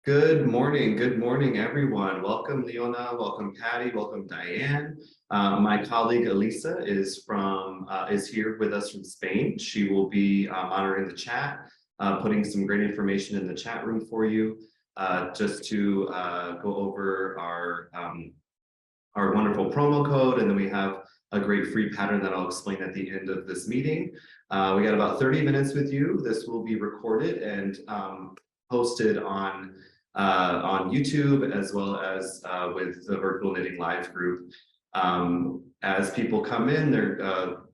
Good morning, everyone. Welcome, Leona. Welcome, Patty. Welcome, Diane. My colleague Elisa is here with us from Spain. She will be monitoring the chat, putting some great information in the chat room for you, just to go over our wonderful promo code, and then we have a great free pattern that I'll explain at the end of this meeting. We got about 30 minutes with you. This will be recorded and posted on YouTube, as well as with the Virtual Knitting Live group. As people come in,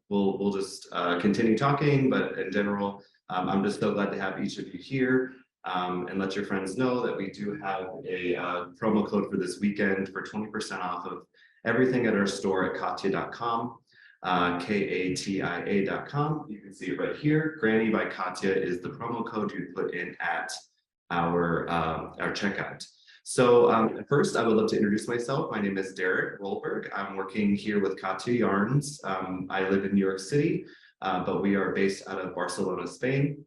we'll just continue talking, but in general, I'm just so glad to have each of you here, and let your friends know that we do have a promo code for this weekend for 20% off of everything at our store at katia.com. Katia.com. You can see it right here. Granny by Katia is the promo code you put in at our checkout. So first, I would love to introduce myself. My name is Derek Rolberg. I'm working here with Katia Yarns. I live in New York City, but we are based out of Barcelona, Spain.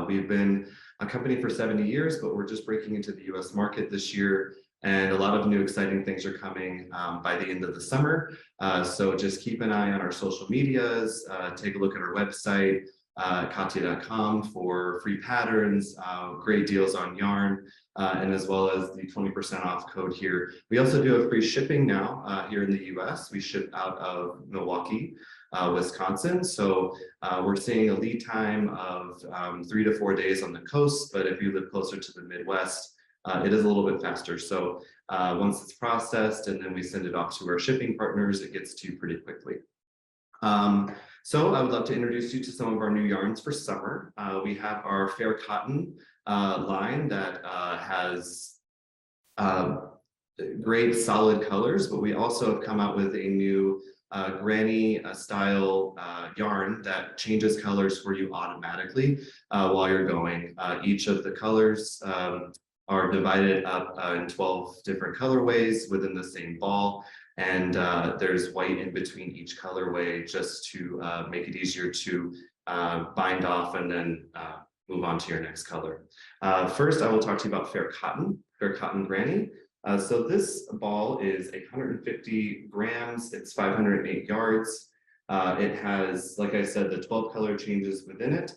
We've been a company for 70 years, but we're just breaking into the US market this year. And a lot of new exciting things are coming by the end of the summer. So just keep an eye on our social medias, take a look at our website, Katia.com for free patterns, great deals on yarn, and as well as the 20% off code here. We also do have free shipping now here in the US. We ship out of Milwaukee, Wisconsin. So we're seeing a lead time of 3 to 4 days on the coast, but if you live closer to the Midwest, it is a little bit faster. So once it's processed and then we send it off to our shipping partners, it gets to you pretty quickly. So I would love to introduce you to some of our new yarns for summer. We have our Fair Cotton line that has great solid colors, but we also have come out with a new granny style yarn that changes colors for you automatically while you're going. Each of the colors are divided up in 12 different colorways within the same ball. And there's white in between each colorway just to make it easier to bind off and then move on to your next color. First, I will talk to you about Fair Cotton Granny. So this ball is 150 grams, it's 508 yards. It has, like I said, the 12 color changes within it.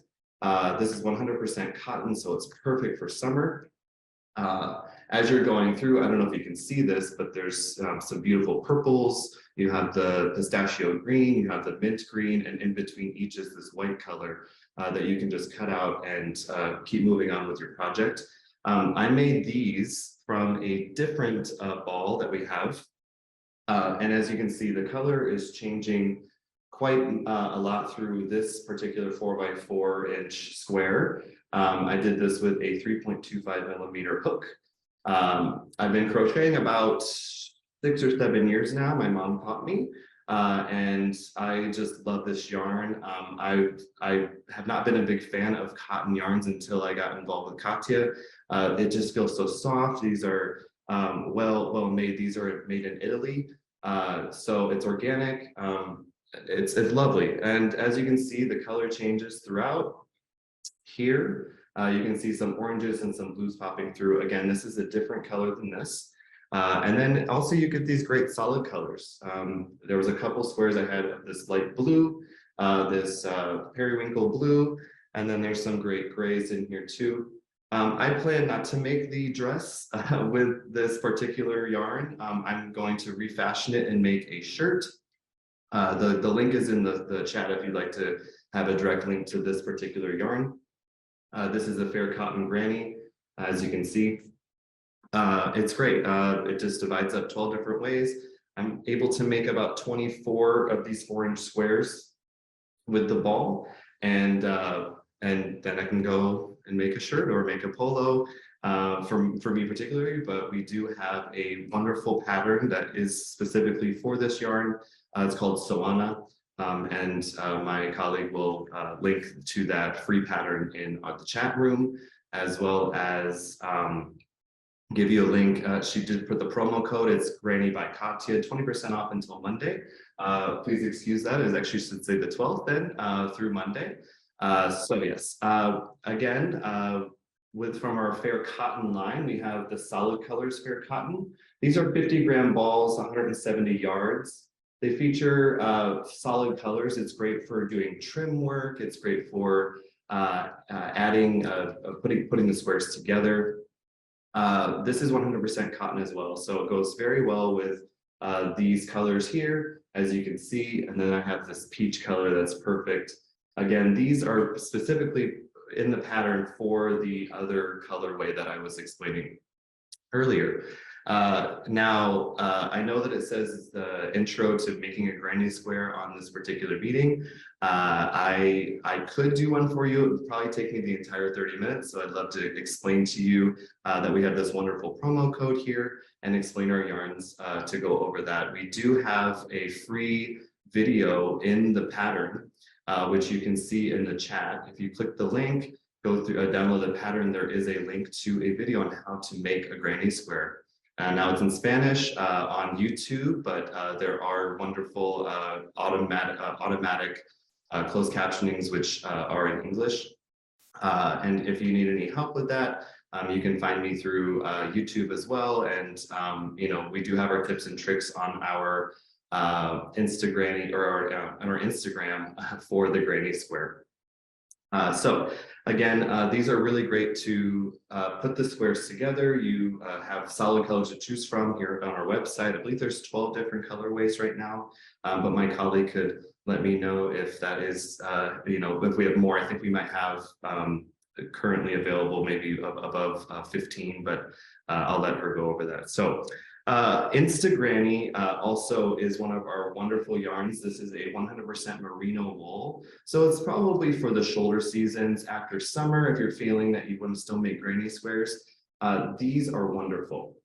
This is 100% cotton, so it's perfect for summer. As you're going through, I don't know if you can see this, but there's some beautiful purples. You have the pistachio green, you have the mint green, and in between each is this white color that you can just cut out and keep moving on with your project. I made these from a different ball that we have. And as you can see, the color is changing quite a lot through this particular 4x4-inch square. I did this with a 3.25 millimeter hook. I've been crocheting about 6 or 7 years now. My mom taught me, and I just love this yarn. I have not been a big fan of cotton yarns until I got involved with Katia. It just feels so soft. These are well made. These are made in Italy, so it's organic. It's lovely, and as you can see, the color changes throughout. Here, you can see some oranges and some blues popping through. Again, this is a different color than this. And then also you get these great solid colors. There was a couple squares I had of this light blue, this periwinkle blue, and then there's some great grays in here too. I plan not to make the dress with this particular yarn. I'm going to refashion it and make a shirt. The link is in the chat if you'd like to have a direct link to this particular yarn. This is a Fair Cotton Granny, as you can see. It's great. It just divides up 12 different ways. I'm able to make about 24 of these 4-inch squares with the ball, and then I can go and make a shirt or make a polo for me particularly. But we do have a wonderful pattern that is specifically for this yarn. It's called Soana. And my colleague will link to that free pattern in the chat room, as well as give you a link. She did put the promo code. It's Granny by Katia, 20% off until Monday. Please excuse that. It actually should say the 12th then through Monday. So yes, again, from our Fair Cotton line, we have the Solid Colors Fair Cotton. These are 50-gram balls, 170 yards. They feature solid colors. It's great for doing trim work. It's great for adding, putting the squares together. This is 100% cotton as well, so it goes very well with these colors here, as you can see. And then I have this peach color that's perfect. Again, these are specifically in the pattern for the other colorway that I was explaining earlier. I know that it says the intro to making a granny square on this particular beading. I could do one for you. It would probably take me the entire 30 minutes. So I'd love to explain to you that we have this wonderful promo code here and explain our yarns to go over that. We do have a free video in the pattern, which you can see in the chat. If you click the link, go through, download the pattern, there is a link to a video on how to make a granny square. Now it's in Spanish on YouTube, but there are wonderful automatic closed captionings which are in English. And if you need any help with that, you can find me through YouTube as well. And we do have our tips and tricks on our Instagranny or on our Instagram for the granny square. So again, these are really great to put the squares together. You have solid colors to choose from here on our website. I believe there's 12 different colorways right now, but my colleague could let me know if that is, if we have more. I think we might have currently available maybe above 15, but I'll let her go over that. So Instagranny also is one of our wonderful yarns. This is a 100% merino wool. So it's probably for the shoulder seasons after summer, if you're feeling that you want to still make granny squares. These are wonderful.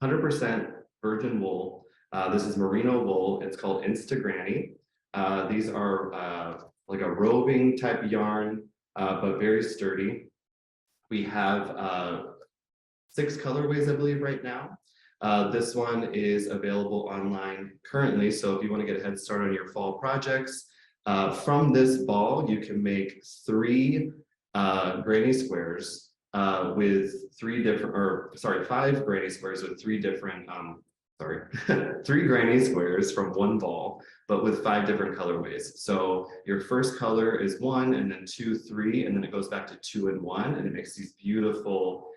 100% virgin wool. This is merino wool. It's called Instagranny. These are like a roving type yarn, but very sturdy. We have 6 colorways, I believe, right now. This one is available online currently, so if you want to get a head start on your fall projects, from this ball, you can make 3 granny squares with 5 granny squares with 3 different, 3 granny squares from one ball, but with 5 different colorways. So your first color is 1, and then 2, 3, and then it goes back to 2 and 1, and it makes these beautiful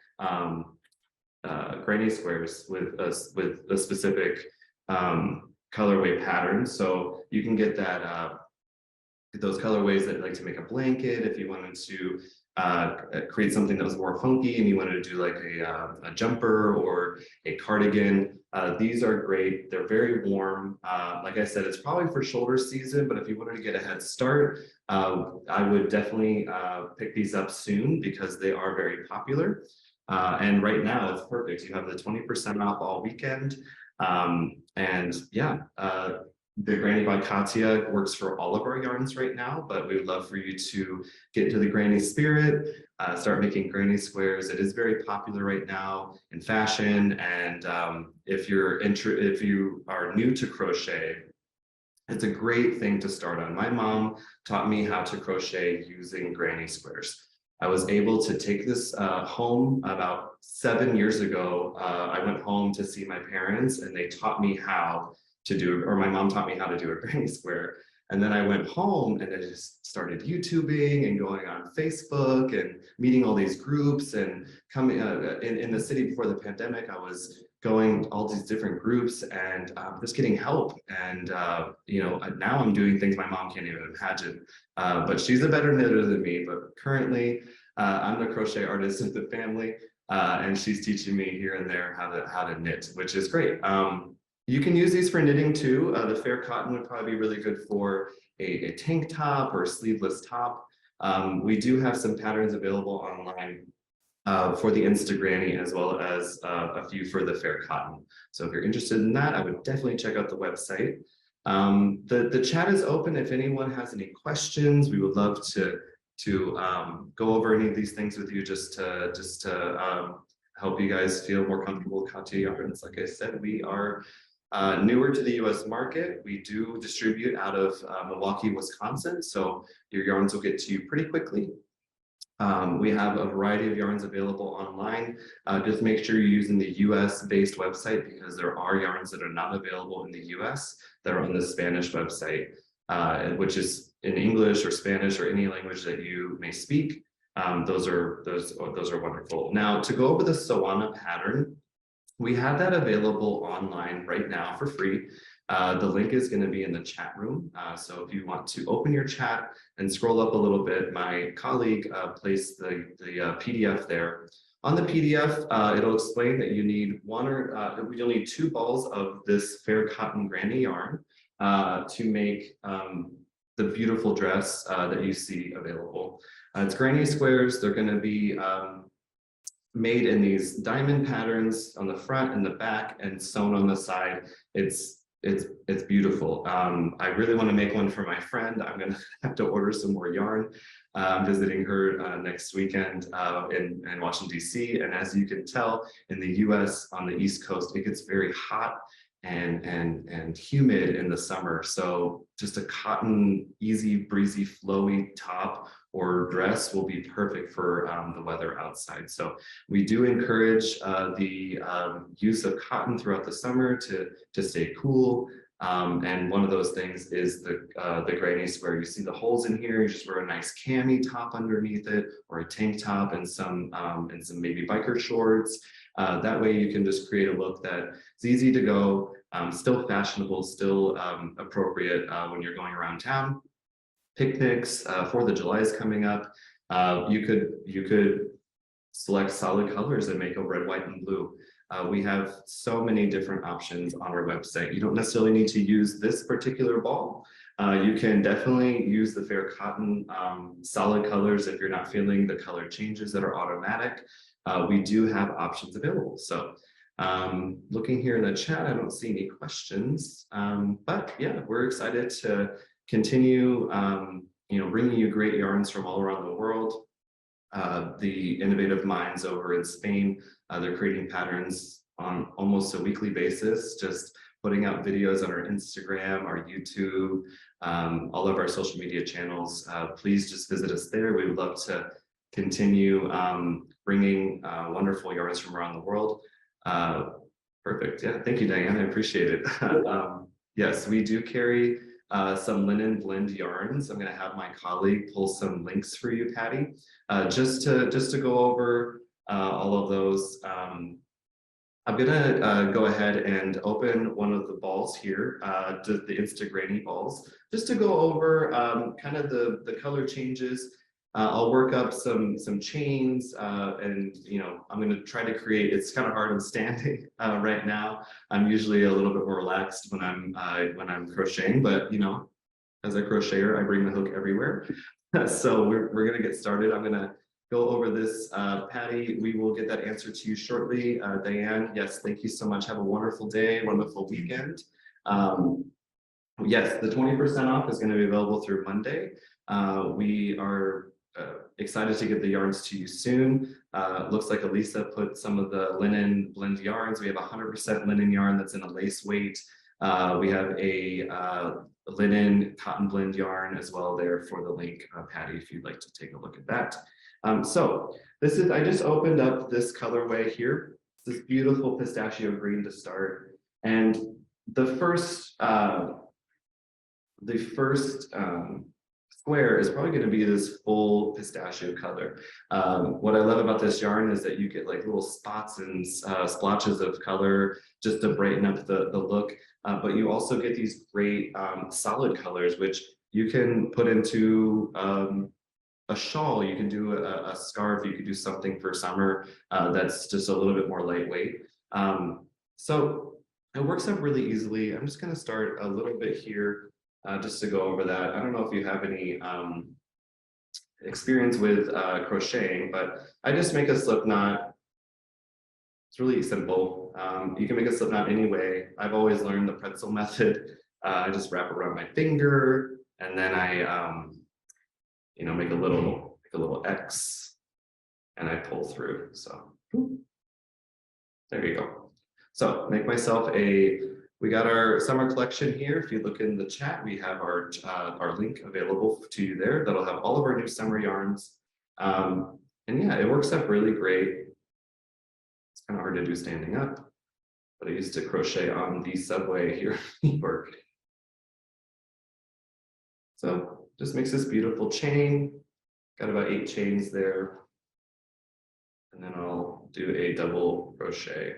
granny squares with a specific colorway pattern. So you can get that those colorways that like to make a blanket if you wanted to create something that was more funky and you wanted to do like a jumper or a cardigan. These are great. They're very warm. Like I said, it's probably for shoulder season, but if you wanted to get a head start, I would definitely pick these up soon because they are very popular. And right now it's perfect. You have the 20% off all weekend. And yeah, the Granny by Katia works for all of our yarns right now, but we would love for you to get into the granny spirit, start making granny squares. It is very popular right now in fashion. And if you are new to crochet, it's a great thing to start on. My mom taught me how to crochet using granny squares. I was able to take this home about 7 years ago. I went home to see my parents and they taught me how to do, or my mom taught me how to do a granny square. And then I went home and I just started YouTubing and going on Facebook and meeting all these groups and coming in the city before the pandemic. I was going all these different groups and just getting help. And now I'm doing things my mom can't even imagine. But she's a better knitter than me. But currently, I'm the crochet artist of the family, and she's teaching me here and there how to knit, which is great. You can use these for knitting too. The fair cotton would probably be really good for a tank top or a sleeveless top. We do have some patterns available online for the Instagranny as well as a few for the fair cotton. So if you're interested in that, I would definitely check out the website. The chat is open. If anyone has any questions, we would love to go over any of these things with you just to help you guys feel more comfortable with Katia yarns. Like I said, we are newer to the US market. We do distribute out of Milwaukee, Wisconsin. So your yarns will get to you pretty quickly. We have a variety of yarns available online. Just make sure you're using the US based website because there are yarns that are not available in the US that are on the Spanish website, which is in English or Spanish or any language that you may speak. Those are wonderful. Now to go over the Sawana pattern, we have that available online right now for free. The link is going to be in the chat room. So if you want to open your chat and scroll up a little bit, my colleague placed the PDF there. On the PDF, it'll explain that you need you'll need 2 balls of this fair cotton granny yarn to make the beautiful dress that you see available. It's granny squares. They're going to be made in these diamond patterns on the front and the back and sewn on the side. It's beautiful. I really want to make one for my friend. I'm gonna have to order some more yarn. I'm visiting her next weekend in Washington, DC. And as you can tell, in the US on the East Coast, it gets very hot and humid in the summer. So just a cotton, easy, breezy, flowy top or dress will be perfect for the weather outside. So we do encourage the use of cotton throughout the summer to stay cool. And one of those things is the granny square. You see the holes in here. You just wear a nice cami top underneath it, or a tank top and some maybe biker shorts. That way you can just create a look that is easy to go, still fashionable, still appropriate when you're going around town. Picnics, 4th of July is coming up. You could select solid colors and make a red, white, and blue. We have so many different options on our website. You don't necessarily need to use this particular ball. You can definitely use the fair cotton solid colors if you're not feeling the color changes that are automatic. We do have options available. So looking here in the chat, I don't see any questions, but yeah, we're excited to continue bringing you great yarns from all around the world. The innovative minds over in Spain, they're creating patterns on almost a weekly basis, just putting out videos on our Instagram, our YouTube, all of our social media channels. Please just visit us there. We would love to continue bringing wonderful yarns from around the world. Perfect. Yeah, thank you, Diane. I appreciate it. Yes, we do carry some linen blend yarns. I'm going to have my colleague pull some links for you, Patty, just to go over all of those. I'm going to go ahead and open one of the balls here, the Instagranny balls, just to go over kind of the color changes. I'll work up some chains and I'm going to try to create. It's kind of hard I'm standing right now. I'm usually a little bit more relaxed when I'm crocheting, but as a crocheter I bring the hook everywhere. So we're going to get started. I'm going to go over this. Patty, we will get that answer to you shortly. Diane, yes, thank you so much. Have a wonderful day, wonderful weekend. Yes, the 20% off is going to be available through Monday. We are excited to get the yarns to you soon. Looks like Elisa put some of the linen blend yarns. We have 100% linen yarn that's in a lace weight. We have a linen cotton blend yarn as well there for the link, Patty, if you'd like to take a look at that. So I just opened up this colorway here. This beautiful pistachio green to start. And the first square is probably going to be this full pistachio color. What I love about this yarn is that you get like little spots and splotches of color just to brighten up the look. But you also get these great solid colors, which you can put into a shawl, you can do a scarf, you could do something for summer that's just a little bit more lightweight. So it works out really easily. I'm just going to start a little bit here just to go over that. I don't know if you have any experience with crocheting, but I just make a slip knot. It's really simple. You can make a slip knot any way. I've always learned the pretzel method. I just wrap around my finger and then I make a little X and I pull through. So there you go. So make myself we got our summer collection here. If you look in the chat, we have our link available to you there. That'll have all of our new summer yarns. And yeah, it works up really great. It's kind of hard to do standing up, but I used to crochet on the subway here in New York. So just makes this beautiful chain. Got about 8 chains there. And then I'll do a double crochet.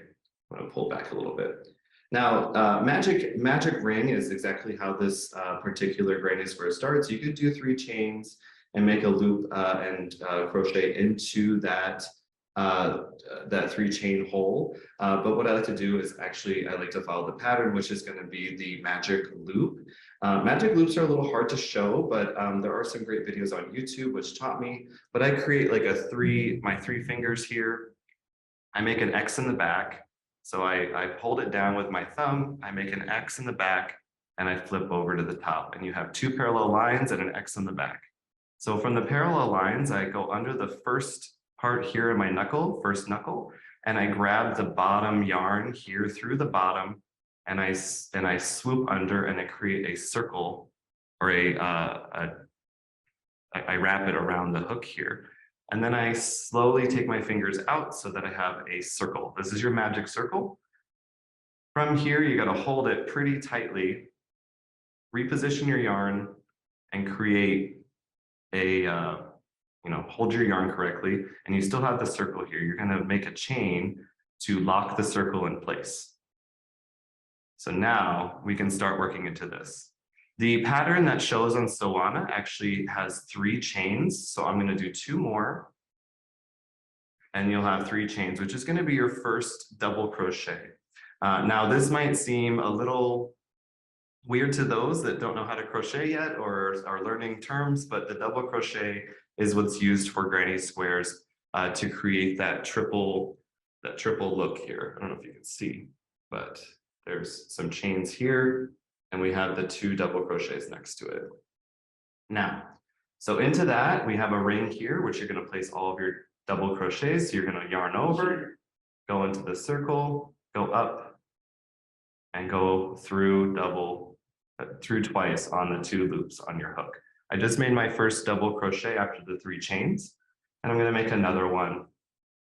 I'm gonna pull back a little bit. Now, magic ring is exactly how this particular granny square starts. You could do 3 chains and make a loop and crochet into that 3 chain hole. But what I like to do is actually, I like to follow the pattern, which is gonna be the magic loop. Magic loops are a little hard to show, but there are some great videos on YouTube which taught me. But I create like my 3 fingers here. I make an X in the back. So I hold it down with my thumb, I make an X in the back, and I flip over to the top. And you have 2 parallel lines and an X in the back. So from the parallel lines, I go under the first part here in my knuckle, first knuckle, and I grab the bottom yarn here through the bottom, and I swoop under and I create a circle, or I wrap it around the hook here. And then I slowly take my fingers out so that I have a circle. This is your magic circle. From here, you got to hold it pretty tightly, reposition your yarn, and create a, hold your yarn correctly, and you still have the circle here. You're going to make a chain to lock the circle in place. So now we can start working into this. The pattern that shows on Soana actually has 3 chains. So I'm going to do 2 more. And you'll have 3 chains, which is going to be your first double crochet. Now, this might seem a little weird to those that don't know how to crochet yet or are learning terms, but the double crochet is what's used for granny squares to create that triple look here. I don't know if you can see, but there's some chains here, and we have the 2 double crochets next to it. Now, so into that, we have a ring here, which you're going to place all of your double crochets. So you're going to yarn over, go into the circle, go up, and go through twice on the 2 loops on your hook. I just made my first double crochet after the 3 chains, and I'm going to make another one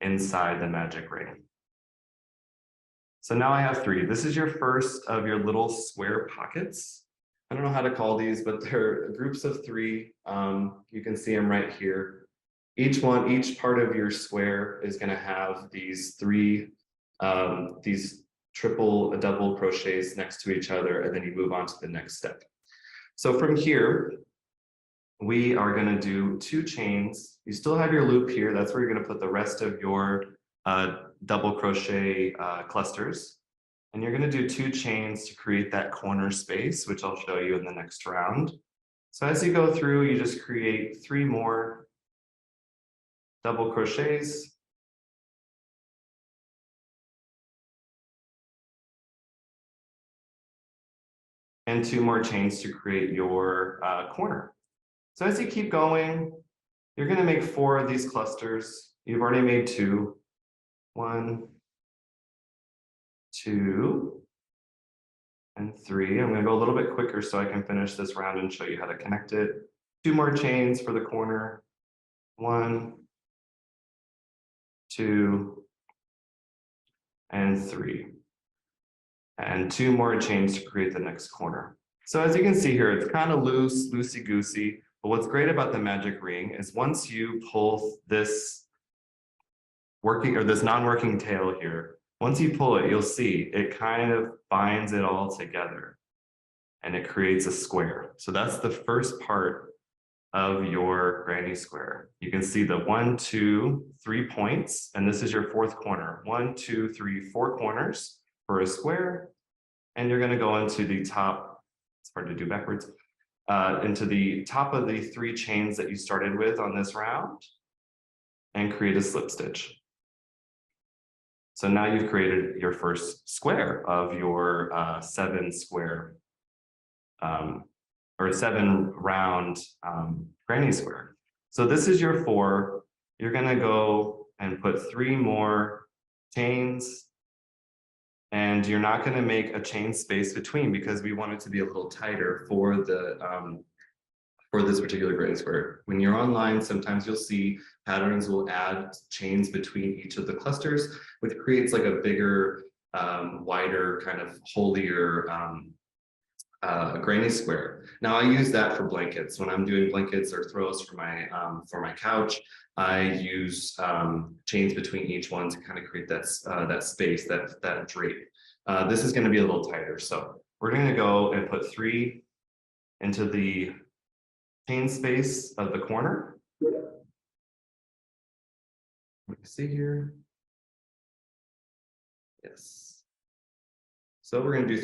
inside the magic ring. So now I have 3. This is your first of your little square pockets. I don't know how to call these, but they're groups of 3. You can see them right here. Each part of your square is going to have these 3, these double crochets next to each other, and then you move on to the next step. So from here, we are going to do 2 chains. You still have your loop here. That's where you're going to put the rest of your double crochet clusters. And you're going to do 2 chains to create that corner space, which I'll show you in the next round. So as you go through, you just create 3 more double crochets. And 2 more chains to create your corner. So as you keep going, you're going to make 4 of these clusters. You've already made 2. 1, 2, and 3. I'm going to go a little bit quicker so I can finish this round and show you how to connect it. 2 more chains for the corner. 1, 2, and 3. And 2 more chains to create the next corner. So as you can see here, it's kind of loose, loosey-goosey. But what's great about the magic ring is once you pull this non-working tail here, once you pull it, you'll see it kind of binds it all together and it creates a square. So that's the first part of your granny square. You can see the 1, 2, 3 points, and this is your 4th corner. 1, 2, 3, 4 corners for a square. And you're going to go into the top, it's hard to do backwards, into the top of the 3 chains that you started with on this round and create a slip stitch. So now you've created your first square of your 7 square or 7 round granny square. So this is your 4. You're going to go and put 3 more chains, and you're not going to make a chain space between because we want it to be a little tighter for the for this particular granny square. When you're online, sometimes you'll see patterns will add chains between each of the clusters, which creates like a bigger, wider, kind of holier granny square. Now I use that for blankets. When I'm doing blankets or throws for my couch, I use chains between each one to kind of create that space, that drape. This is going to be a little tighter, so we're going to go and put 3 into the chain space of the corner. Let me see here. Yes. So we're going to do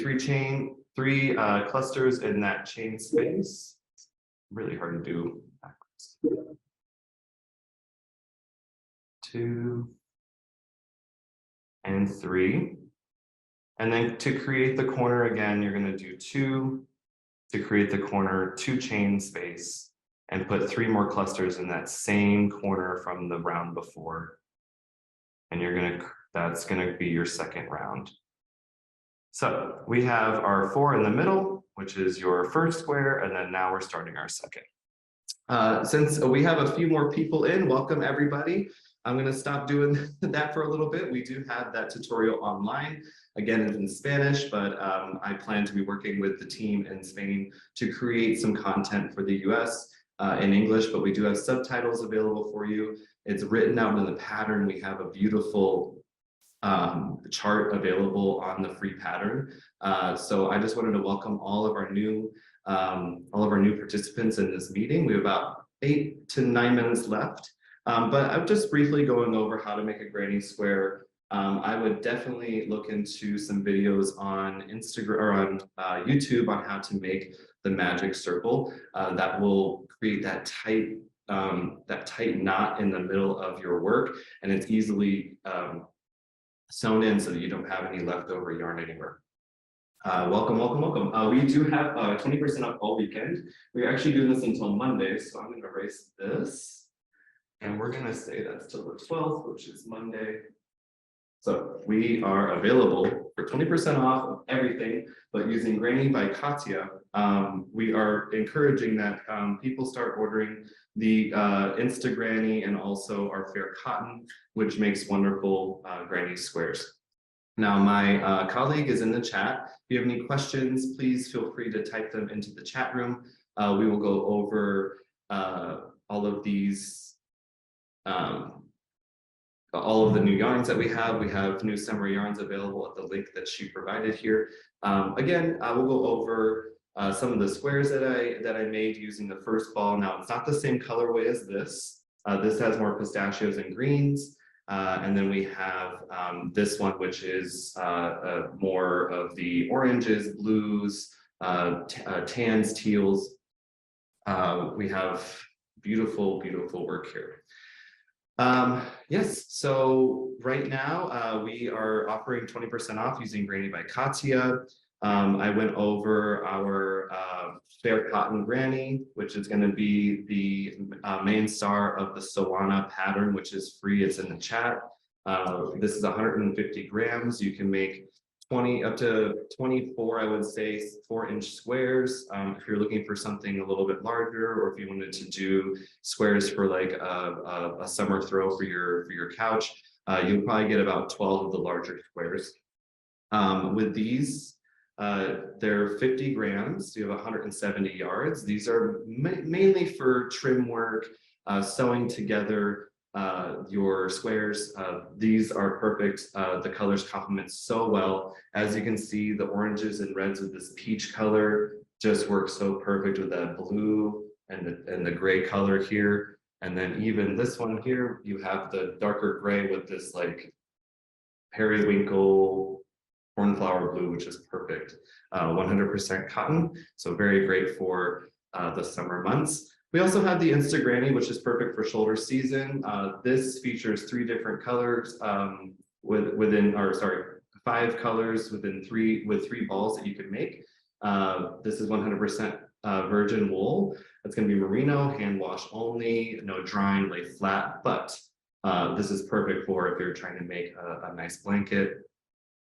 3 clusters in that chain space. Really hard to do backwards. 2 and 3. And then to create the corner again, you're going to do 2 to create the corner, 2 chain space, and put 3 more clusters in that same corner from the round before. And that's going to be your second round. So we have our 4 in the middle, which is your first square, and then now we're starting our second. Since we have a few more people in, welcome everybody. I'm going to stop doing that for a little bit. We do have that tutorial online. Again, it's in Spanish, but I plan to be working with the team in Spain to create some content for the US in English, but we do have subtitles available for you. It's written out in the pattern. We have a beautiful chart available on the free pattern. So I just wanted to welcome all of our new participants in this meeting. We have about 8 to 9 minutes left. But I'm just briefly going over how to make a granny square. I would definitely look into some videos on Instagram or on YouTube on how to make the magic circle that will create that tight knot in the middle of your work, and it's easily sewn in so that you don't have any leftover yarn anywhere. Welcome. We do have 20% off all weekend. We're actually doing this until Monday, so I'm going to erase this. And we're going to say that's till the 12th, which is Monday. So we are available for 20% off of everything, but using Granny by Katia, we are encouraging that people start ordering the Instagranny and also our Fair Cotton, which makes wonderful granny squares. Now, my colleague is in the chat. If you have any questions, please feel free to type them into the chat room. We will go over all of these all of the new yarns that we have. We have new summer yarns available at the link that she provided here. Again, I will go over some of the squares that I made using the first ball. Now, it's not the same colorway as this. This has more pistachios and greens. And then we have this one, which is more of the oranges, blues, tans, teals. We have beautiful, beautiful work here. Yes, so right now we are offering 20% off using Granny by Katia. I went over our Fair Cotton Granny, which is going to be the main star of the Sawana pattern, which is free. It's in the chat. This is 150 grams. You can make 20 up to 24, I would say, 4-inch squares. If you're looking for something a little bit larger, or if you wanted to do squares for like a summer throw for your couch, you'll probably get about 12 of the larger squares. With these, they're 50 grams. You have 170 yards. These are mainly for trim work, sewing together your squares. These are perfect. The colors complement so well. As you can see, the oranges and reds with this peach color just work so perfect with that blue and the gray color here. And then even this one here, you have the darker gray with this like periwinkle cornflower blue, which is perfect. 100% cotton, so very great for the summer months. We also have the Instagranny, which is perfect for shoulder season. This features 3 different colors within 5 colors with 3 balls that you can make. This is 100% virgin wool. It's going to be merino, hand wash only, no drying, lay flat, but this is perfect for if you're trying to make a nice blanket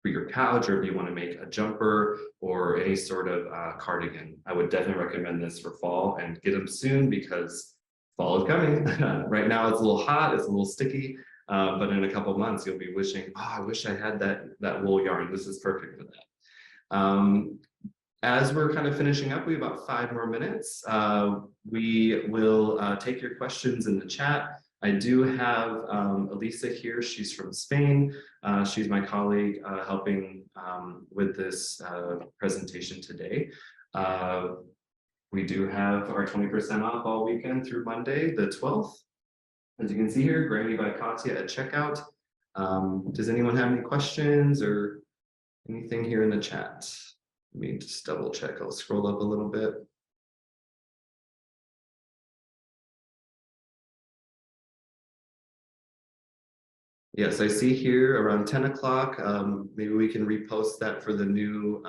for your couch, or if you want to make a jumper or any sort of cardigan. I would definitely recommend this for fall, and get them soon because fall is coming. Right now it's a little hot, it's a little sticky, but in a couple of months you'll be wishing, oh, I wish I had that wool yarn. This is perfect for that. As we're kind of finishing up, we have about 5 more minutes. We will take your questions in the chat. I do have Elisa here. She's from Spain. She's my colleague helping with this presentation today. We do have our 20% off all weekend through Monday, the 12th. As you can see here, Granny by Katia at checkout. Does anyone have any questions or anything here in the chat? Let me just double check. I'll scroll up a little bit. Yes, I see here around 10 o'clock. Maybe we can repost that for the new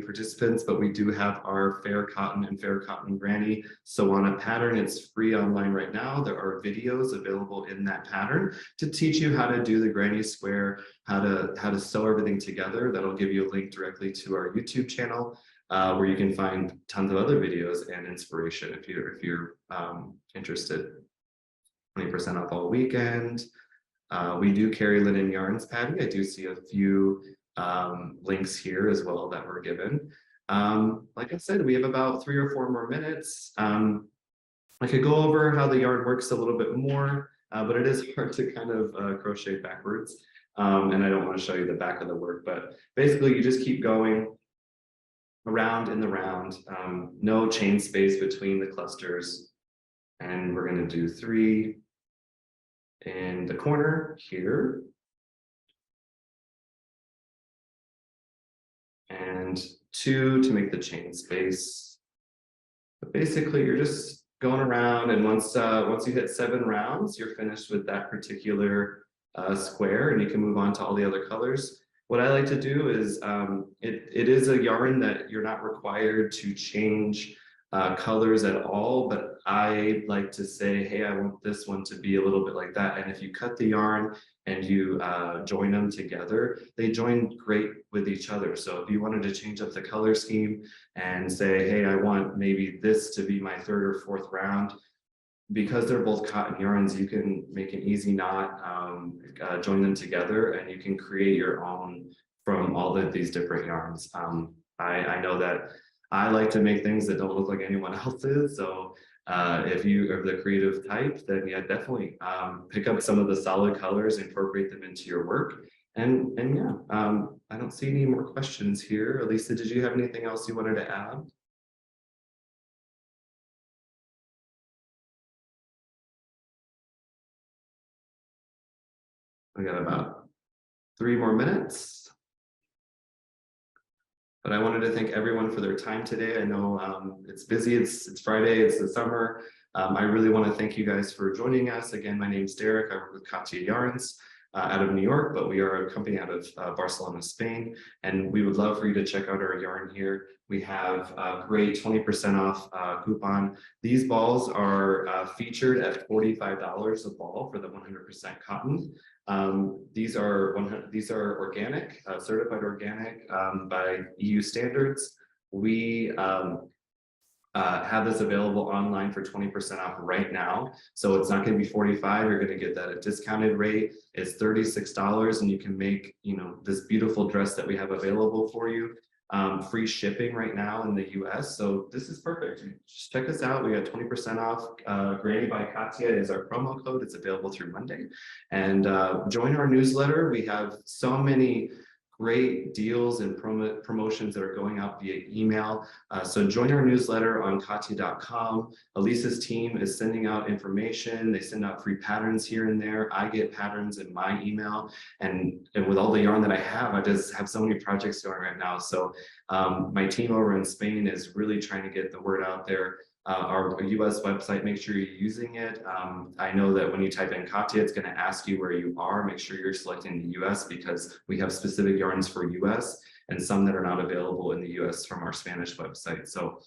participants, but we do have our Fair Cotton and Fair Cotton Granny sew on a pattern. It's free online right now. There are videos available in that pattern to teach you how to do the granny square, how to sew everything together. That'll give you a link directly to our YouTube channel, where you can find tons of other videos and inspiration if you're interested. 20% off all weekend. We do carry linen yarns, Patty. I do see a few links here as well that were given. Like I said, we have about 3 or 4 more minutes. I could go over how the yarn works a little bit more, but it is hard to kind of crochet backwards. And I don't want to show you the back of the work, but basically you just keep going around in the round, no chain space between the clusters. And we're going to do 3 in the corner here, and 2 to make the chain space. But basically you're just going around, and once you hit 7 rounds, you're finished with that particular square, and you can move on to all the other colors. What I like to do is, it is a yarn that you're not required to change colors at all, but I like to say, hey, I want this one to be a little bit like that. And if you cut the yarn and you join them together, they join great with each other. So if you wanted to change up the color scheme and say, hey, I want maybe this to be my 3rd or 4th round, because they're both cotton yarns, you can make an easy knot, join them together, and you can create your own from all of these different yarns. I know that I like to make things that don't look like anyone else's. So if you are the creative type, then yeah, definitely pick up some of the solid colors, incorporate them into your work. And yeah, I don't see any more questions here. Elisa, did you have anything else you wanted to add? We got about 3 more minutes. But I wanted to thank everyone for their time today. I know it's busy, it's Friday, it's the summer. I really want to thank you guys for joining us. Again, my name is Derek. I work with Katia Yarns out of New York, but we are a company out of Barcelona, Spain. And we would love for you to check out our yarn here. We have a great 20% off coupon. These balls are featured at $45 a ball for the 100% cotton. These are organic, certified organic by EU standards. We have this available online for 20% off right now. So it's not going to be $45. You're going to get that at discounted rate. It's $36, and you can make, this beautiful dress that we have available for you. Free shipping right now in the US. So this is perfect. Just check us out. We got 20% off. Granny by Katia is our promo code. It's available through Monday. And join our newsletter. We have so many great deals and promotions that are going out via email. So join our newsletter on katia.com. Elisa's team is sending out information. They send out free patterns here and there. I get patterns in my email. And with all the yarn that I just have so many projects going right now. So my team over in Spain is really trying to get the word out there. Our US website, make sure you're using it. I know that when you type in Katia, it's going to ask you where you are. Make sure you're selecting the US, because we have specific yarns for US and some that are not available in the US from our Spanish website. So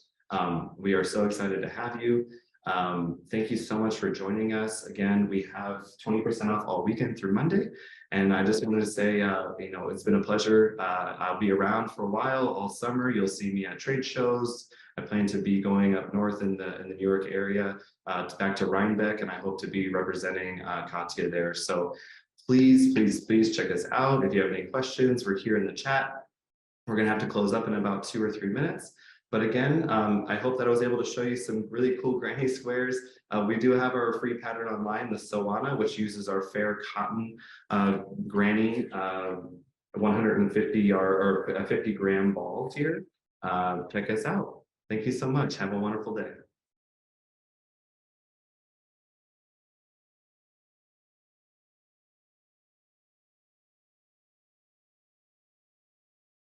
we are so excited to have you. Thank you so much for joining us. Again, we have 20% off all weekend through Monday. And I just wanted to say, it's been a pleasure. I'll be around for a while all summer. You'll see me at trade shows. I plan to be going up north in the New York area, back to Rhinebeck, and I hope to be representing Katia there. So please, please, please check us out. If you have any questions, we're here in the chat. We're gonna have to close up in about 2 or 3 minutes. But again, I hope that I was able to show you some really cool granny squares. We do have our free pattern online, the Soana, which uses our fair cotton granny 150 yard or 50 gram balls here. Check us out. Thank you so much. Have a wonderful day.